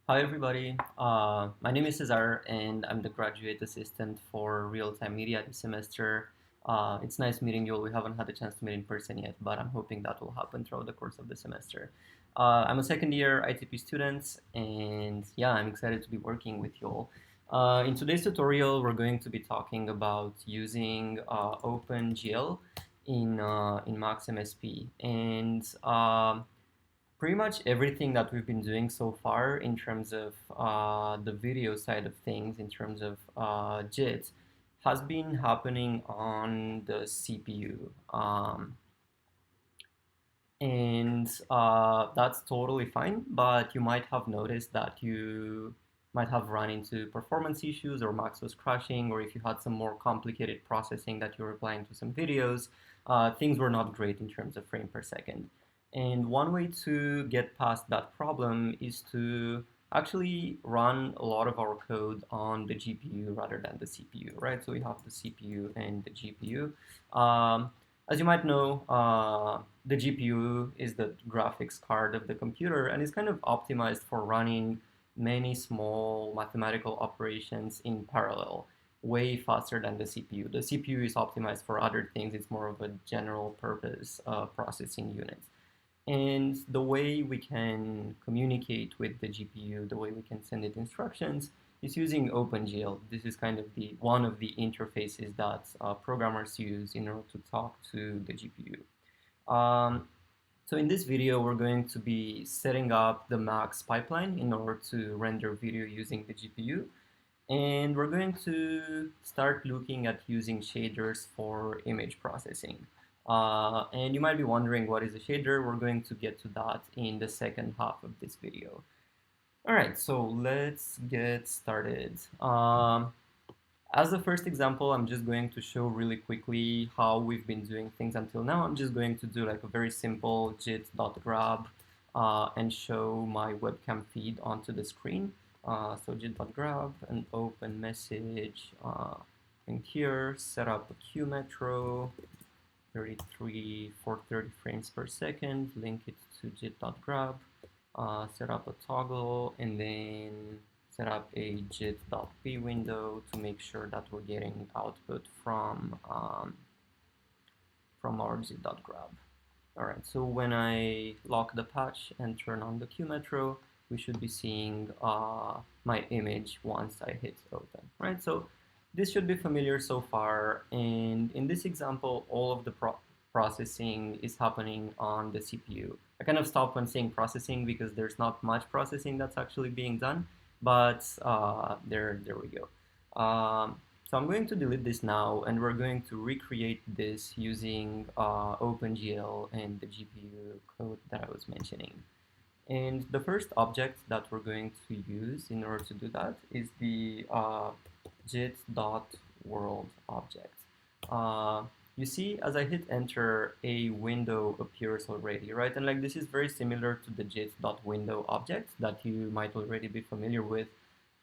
Hi everybody, my name is Cezar and I'm the graduate assistant for real-time media this semester. It's nice meeting you all. We haven't had a chance to meet in person yet, but I'm hoping that will happen throughout the course of the semester. I'm a second year ITP student and yeah, I'm excited to be working with you all. In today's tutorial, we're going to be talking about using OpenGL in MaxMSP and pretty much everything that we've been doing so far in terms of the video side of things, in terms of JIT, has been happening on the CPU. And that's totally fine, but you might have noticed that you might have run into performance issues or Max was crashing, or if you had some more complicated processing that you were applying to some videos, things were not great in terms of frame per second. And one way to get past that problem is to actually run a lot of our code on the GPU rather than the CPU, right? So we have the CPU and the GPU. As you might know, the GPU is the graphics card of the computer and is kind of optimized for running many small mathematical operations in parallel, way faster than the CPU. The CPU is optimized for other things. It's more of a general purpose processing unit. And the way we can communicate with the GPU, the way we can send it instructions, is using OpenGL. This is kind of one of the interfaces that programmers use in order to talk to the GPU. So in this video, we're going to be setting up the Max pipeline in order to render video using the GPU. And we're going to start looking at using shaders for image processing. And you might be wondering what is a shader. We're going to get to that in the second half of this video. All right, so let's get started. As the first example, I'm just going to show really quickly how we've been doing things until now. I'm just going to do like a very simple jit.grab and show my webcam feed onto the screen. So jit.grab and open message in here, set up a queue metro, 430 frames per second, link it to jit.grab, set up a toggle, and then set up a jit.p window to make sure that we're getting output from our jit.grab. All right, so when I lock the patch and turn on the queue metro, we should be seeing my image once I hit open, right? So this should be familiar so far, and in this example, all of the processing is happening on the CPU. I kind of stopped when saying processing because there's not much processing that's actually being done, but there we go. So I'm going to delete this now, and we're going to recreate this using OpenGL and the GPU code that I was mentioning. And the first object that we're going to use in order to do that is the jit.world object. You see, as I hit enter, a window appears already, right? And like this is very similar to the jit.window object that you might already be familiar with.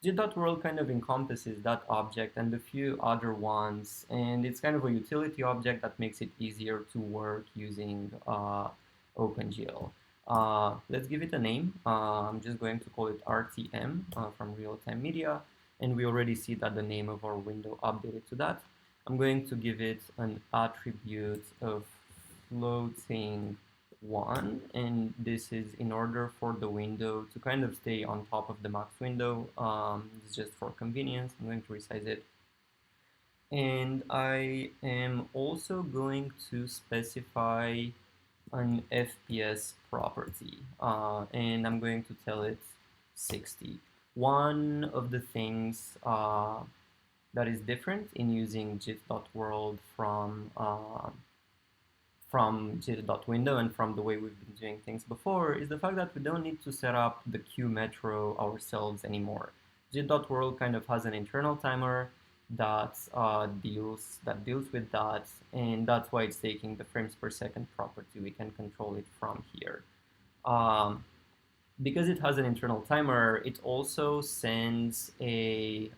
Jit.world kind of encompasses that object and a few other ones, and it's kind of a utility object that makes it easier to work using OpenGL. Let's give it a name. I'm just going to call it RTM from real-time media, and we already see that the name of our window updated to that. I'm going to give it an attribute of floating 1, and this is in order for the window to kind of stay on top of the max window. It's just for convenience. I'm going to resize it. And I am also going to specify an FPS property, and I'm going to tell it 60. One of the things that is different in using jit.world from jit.window and from the way we've been doing things before is the fact that we don't need to set up the queue metro ourselves anymore. Jit.world kind of has an internal timer that deals with that, and that's why it's taking the frames per second property. We can control it from here. Because it has an internal timer, it also sends a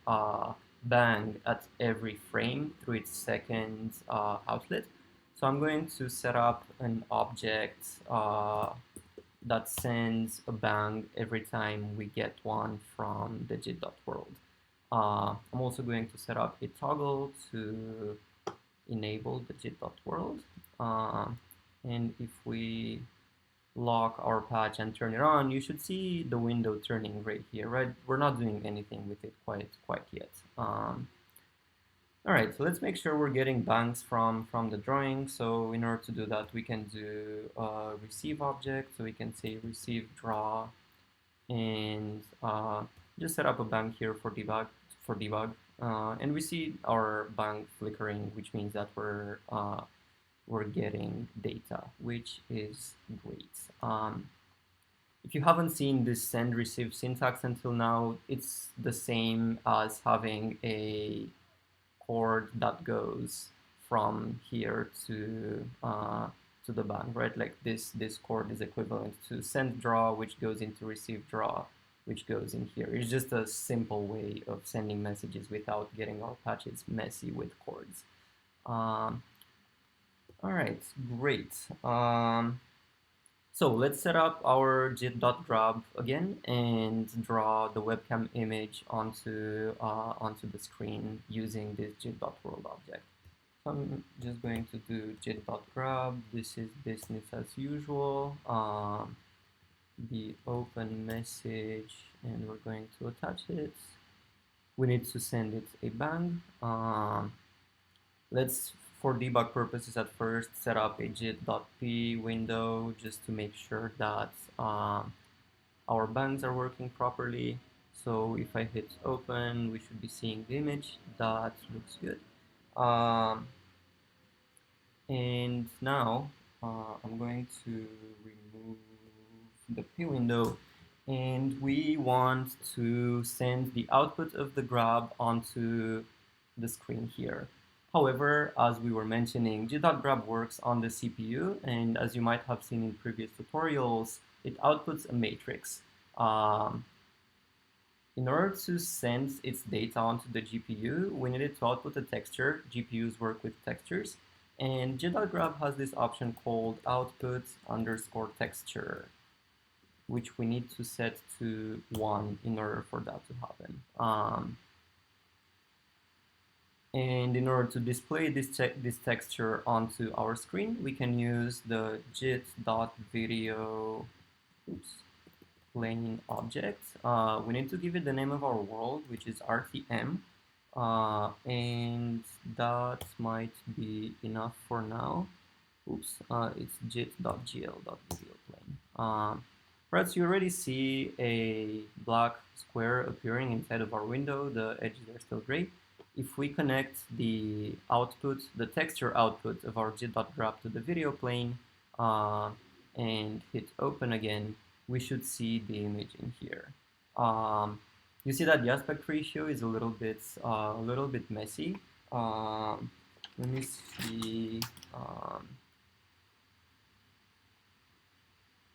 bang at every frame through its second outlet. So I'm going to set up an object that sends a bang every time we get one from the jit.world. I'm also going to set up a toggle to enable the jit.world. And if we lock our patch and turn it on, you should see the window turning right here, right? We're not doing anything with it quite yet. All right, so let's make sure we're getting bangs from the drawing. So in order to do that, we can do receive object. So we can say receive draw, and just set up a bang here for debug. And we see our bang flickering, which means that we're getting data, which is great. If you haven't seen this send receive syntax until now, it's the same as having a chord that goes from here to the bang, right? Like this chord is equivalent to send draw, which goes into receive draw, which goes in here. It's just a simple way of sending messages without getting our patches messy with chords. All right, great. So let's set up our jit.grab again and draw the webcam image onto the screen using this jit.world object. So I'm just going to do jit.grab. This is business as usual. The open message, and we're going to attach it. We need to send it a bang. Let's, for debug purposes at first, set up a jit.p window just to make sure that our bangs are working properly. So if I hit open, we should be seeing the image. That looks good. And now I'm going to remove the P window, and we want to send the output of the grab onto the screen here. However, as we were mentioning, jit.grab works on the CPU, and as you might have seen in previous tutorials, it outputs a matrix. In order to send its data onto the GPU, we needed to output a texture. GPUs work with textures. And jit.grab has this option called output_texture, which we need to set to 1 in order for that to happen. And in order to display this texture onto our screen, we can use the jit.video plain object. We need to give it the name of our world, which is RTM. And that might be enough for now. It's jit.gl.video plain. Right, so you already see a black square appearing inside of our window. The edges are still gray. If we connect the output, the texture output of our jit.grab to the video plane and hit open again, we should see the image in here. You see that the aspect ratio is a little bit messy. Let me see.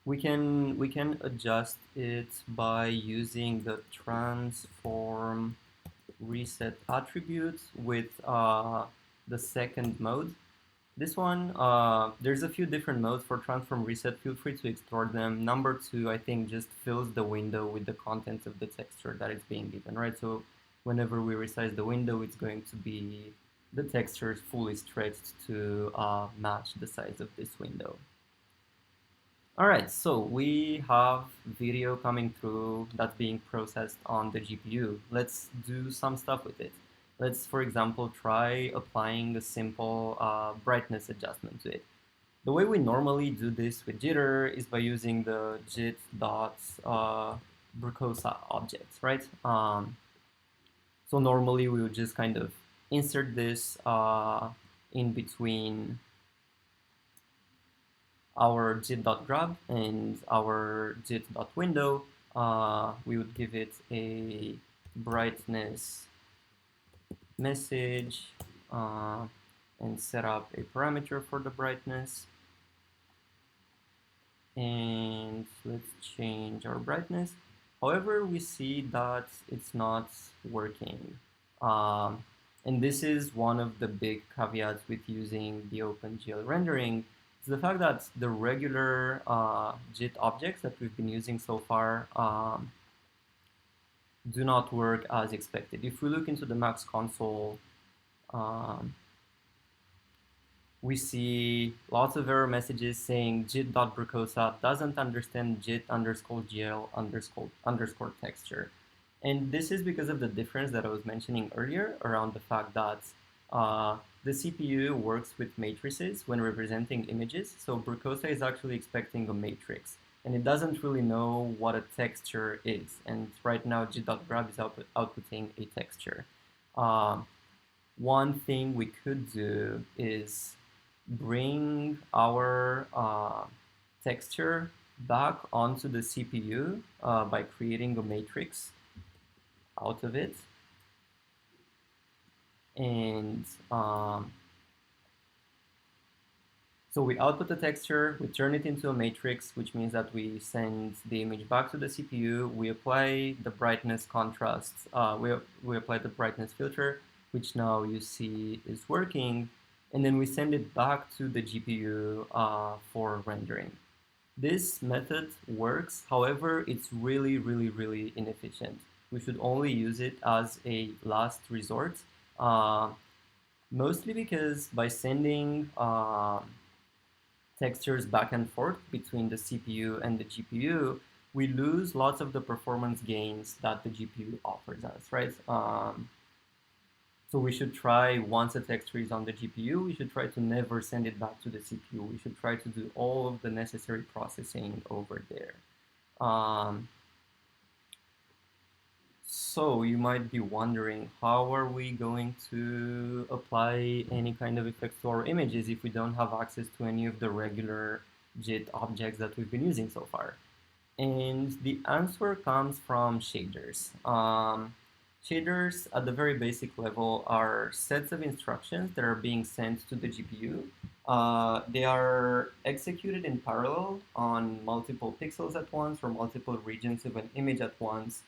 We can adjust it by using the transform reset attribute with the second mode. This one, there's a few different modes for transform reset. Feel free to explore them. Number 2, I think, just fills the window with the contents of the texture that is being given, right? So whenever we resize the window, it's going to be the texture is fully stretched to match the size of this window. All right, so we have video coming through that's being processed on the GPU. Let's do some stuff with it. Let's, for example, try applying a simple brightness adjustment to it. The way we normally do this with jitter is by using the jit.brucosa objects, right? So normally we would just kind of insert this in between our jit.grab and our jit.window. We would give it a brightness message and set up a parameter for the brightness. And let's change our brightness. However, we see that it's not working. And this is one of the big caveats with using the OpenGL rendering. is the fact that the regular JIT objects that we've been using so far do not work as expected. If we look into the Max console, um, we see lots of error messages saying jit.brocosa doesn't understand jit_gl_texture. And this is because of the difference that I was mentioning earlier around the fact that the CPU works with matrices when representing images. So Brocosa is actually expecting a matrix, and it doesn't really know what a texture is. And right now, jit.grab is outputting a texture. One thing we could do is bring our texture back onto the CPU by creating a matrix out of it. And so we output the texture, we turn it into a matrix, which means that we send the image back to the CPU, we apply the brightness contrast, we apply the brightness filter, which now you see is working, and then we send it back to the GPU for rendering. This method works, however, it's really, really, really inefficient. We should only use it as a last resort, mostly because by sending textures back and forth between the CPU and the GPU, we lose lots of the performance gains that the GPU offers us, right? So we should try, once a texture is on the GPU, we should try to never send it back to the CPU. We should try to do all of the necessary processing over there. So you might be wondering, how are we going to apply any kind of effects to our images if we don't have access to any of the regular JIT objects that we've been using so far? And the answer comes from shaders. Shaders at the very basic level are sets of instructions that are being sent to the GPU. They are executed in parallel on multiple pixels at once or multiple regions of an image at once.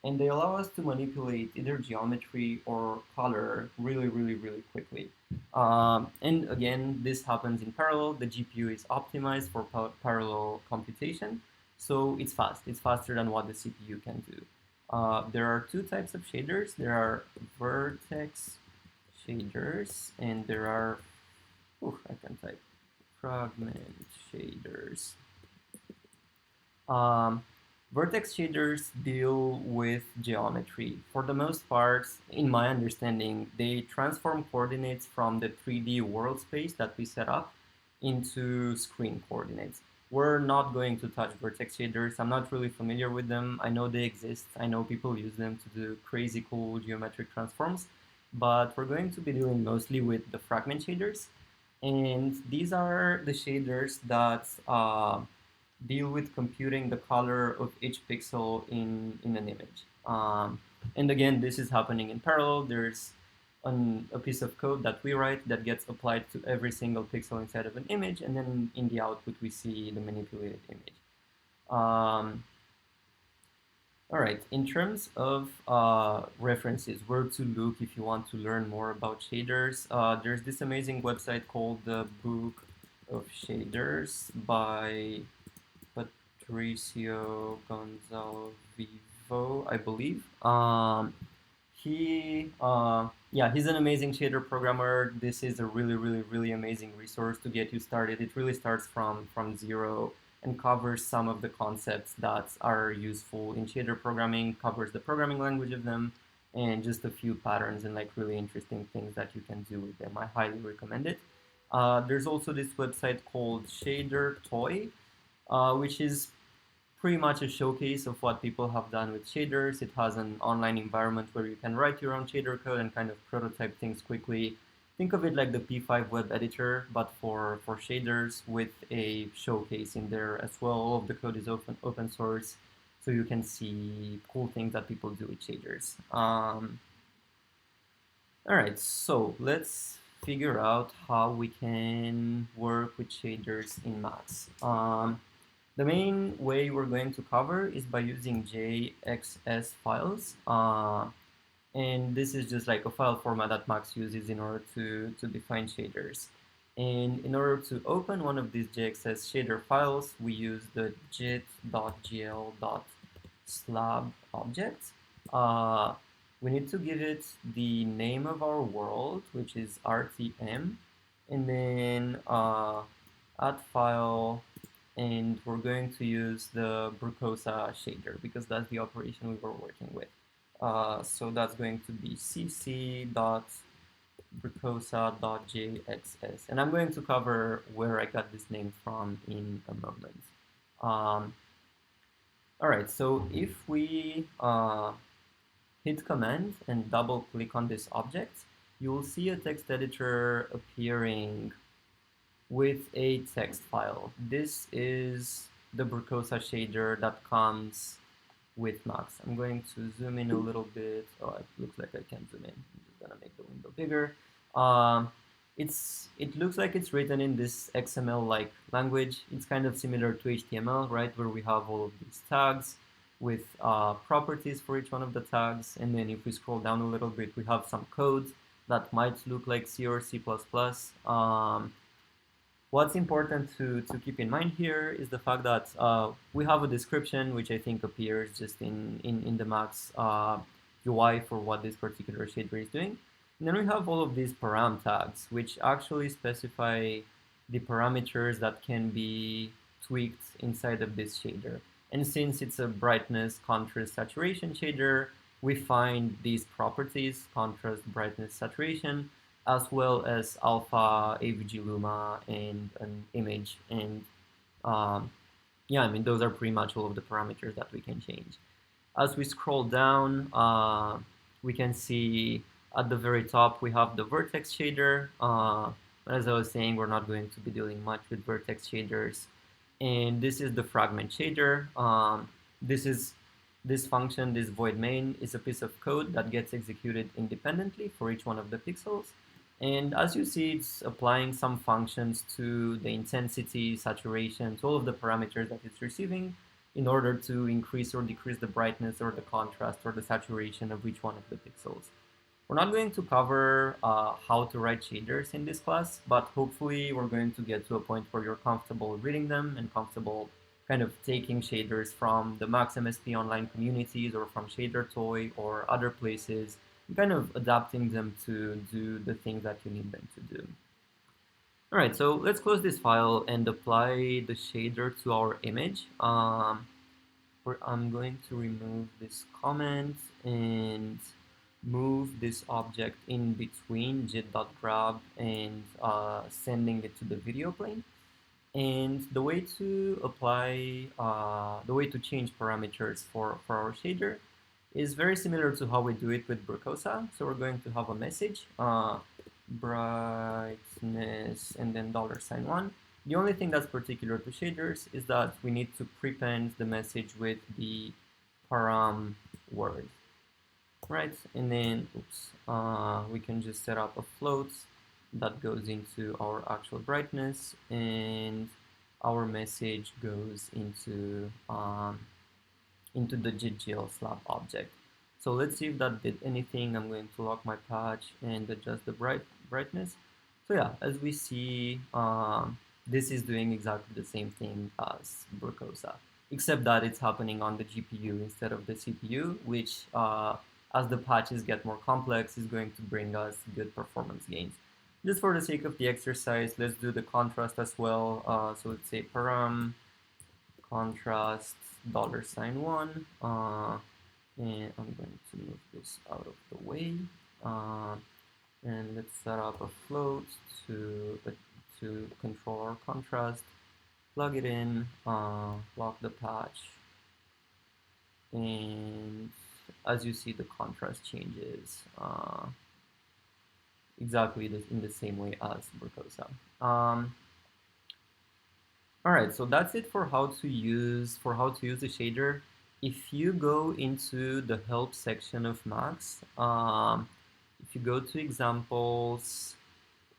And they allow us to manipulate either geometry or color really, really, really quickly. And again, this happens in parallel. The GPU is optimized for parallel computation. So it's fast. It's faster than what the CPU can do. There are two types of shaders. There are Vertex Shaders, and there are, I can type, Fragment Shaders. Vertex shaders deal with geometry. For the most part, in my understanding, they transform coordinates from the 3D world space that we set up into screen coordinates. We're not going to touch vertex shaders. I'm not really familiar with them. I know they exist. I know people use them to do crazy cool geometric transforms, but we're going to be dealing mostly with the fragment shaders. And these are the shaders that deal with computing the color of each pixel in an image. And again, this is happening in parallel. There's a piece of code that we write that gets applied to every single pixel inside of an image, and then in the output we see the manipulated image. All right, in terms of references, where to look if you want to learn more about shaders, there's this amazing website called the Book of Shaders by Patricio Gonzalvivo, I believe. He's an amazing shader programmer. This is a really, really, really amazing resource to get you started. It really starts from zero and covers some of the concepts that are useful in shader programming, covers the programming language of them, and just a few patterns and like really interesting things that you can do with them. I highly recommend it. There's also this website called Shader Toy, which is pretty much a showcase of what people have done with shaders. It has an online environment where you can write your own shader code and kind of prototype things quickly. Think of it like the P5 web editor, but for shaders with a showcase in there as well. All of the code is open source, so you can see cool things that people do with shaders. All right, so let's figure out how we can work with shaders in Max. The main way we're going to cover is by using Jxs Files. And this is just like a file format that Max uses in order to define shaders. And in order to open one of these Jxs shader files, we use the jit.gl.slab object. We need to give it the name of our world, which is RTM, and then add file, and we're going to use the Brucosa shader because that's the operation we were working with. So that's going to be cc.brucosa.jxs, and I'm going to cover where I got this name from in a moment. All right, so if we hit command and double click on this object, you will see a text editor appearing with a text file. This is the Brucosa shader that comes with Max. I'm going to zoom in a little bit. Oh, it looks like I can zoom in. I'm just gonna make the window bigger. It looks like it's written in this XML-like language. It's kind of similar to HTML, right, where we have all of these tags with properties for each one of the tags. And then if we scroll down a little bit, we have some code that might look like C or C++. What's important to keep in mind here is the fact that we have a description which I think appears just in the Max UI for what this particular shader is doing. And then we have all of these param tags which actually specify the parameters that can be tweaked inside of this shader. And since it's a brightness, contrast, saturation shader, we find these properties, contrast, brightness, saturation, as well as alpha, AVG luma, and an image. And yeah, I mean, those are pretty much all of the parameters that we can change. As we scroll down, we can see at the very top, we have the Vertex Shader. But as I was saying, we're not going to be dealing much with Vertex Shaders. And this is the Fragment Shader. This function, this void main, is a piece of code that gets executed independently for each one of the pixels. And as you see, it's applying some functions to the intensity, saturation, to all of the parameters that it's receiving in order to increase or decrease the brightness or the contrast or the saturation of each one of the pixels. We're not going to cover how to write shaders in this class, but hopefully we're going to get to a point where you're comfortable reading them and comfortable kind of taking shaders from the Max MSP online communities or from Shader Toy or other places, and kind of adapting them to do the things that you need them to do. All right, so let's close this file and apply the shader to our image. I'm going to remove this comment and move this object in between jit.grab and sending it to the video plane. And the way to apply, the way to change parameters for our shader is very similar to how we do it with Brucosa. So we're going to have a message, brightness, and then $1. The only thing that's particular to shaders is that we need to prepend the message with the param word, right? And then, we can just set up a float that goes into our actual brightness, and our message goes into the jit.gl.slab object. So let's see if that did anything. I'm going to lock my patch and adjust the brightness. So yeah, as we see, this is doing exactly the same thing as Brucosa, except that it's happening on the GPU instead of the CPU, which as the patches get more complex is going to bring us good performance gains. Just for the sake of the exercise, let's do the contrast as well. So let's say param contrast $1, and I'm going to move this out of the way. And let's set up a float to control our contrast. Plug it in, lock the patch, and as you see, the contrast changes exactly in the same way as Brucosa. All right, so that's it for how to use the shader. If you go into the help section of Max, if you go to examples,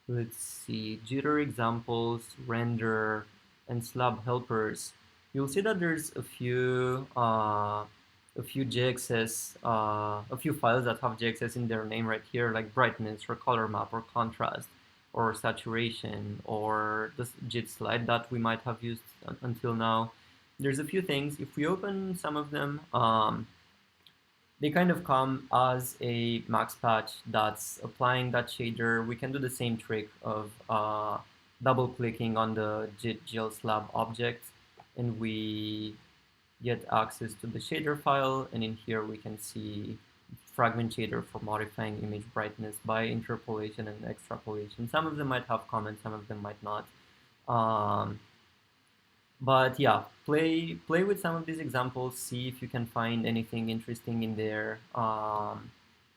let's see, jitter examples, render, and slab helpers, you'll see that there's a few JXS, a few files that have JXS in their name right here, like brightness or color map or contrast. or saturation or the JIT slide that we might have used until now. There's a few things. If we open some of them, they kind of come as a max patch that's applying that shader. We can do the same trick of double clicking on the jit.gl.slab object, and we get access to the shader file, and in here we can see Fragment Shader for modifying image brightness by interpolation and extrapolation. Some of them might have comments, some of them might not. But yeah, play with some of these examples, see if you can find anything interesting in there.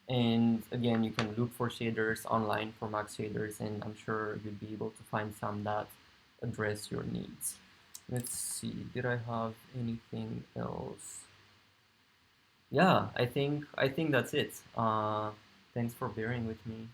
And again, you can look for shaders online for max shaders, and I'm sure you'll be able to find some that address your needs. Let's see, did I have anything else? Yeah, I think that's it. Thanks for bearing with me.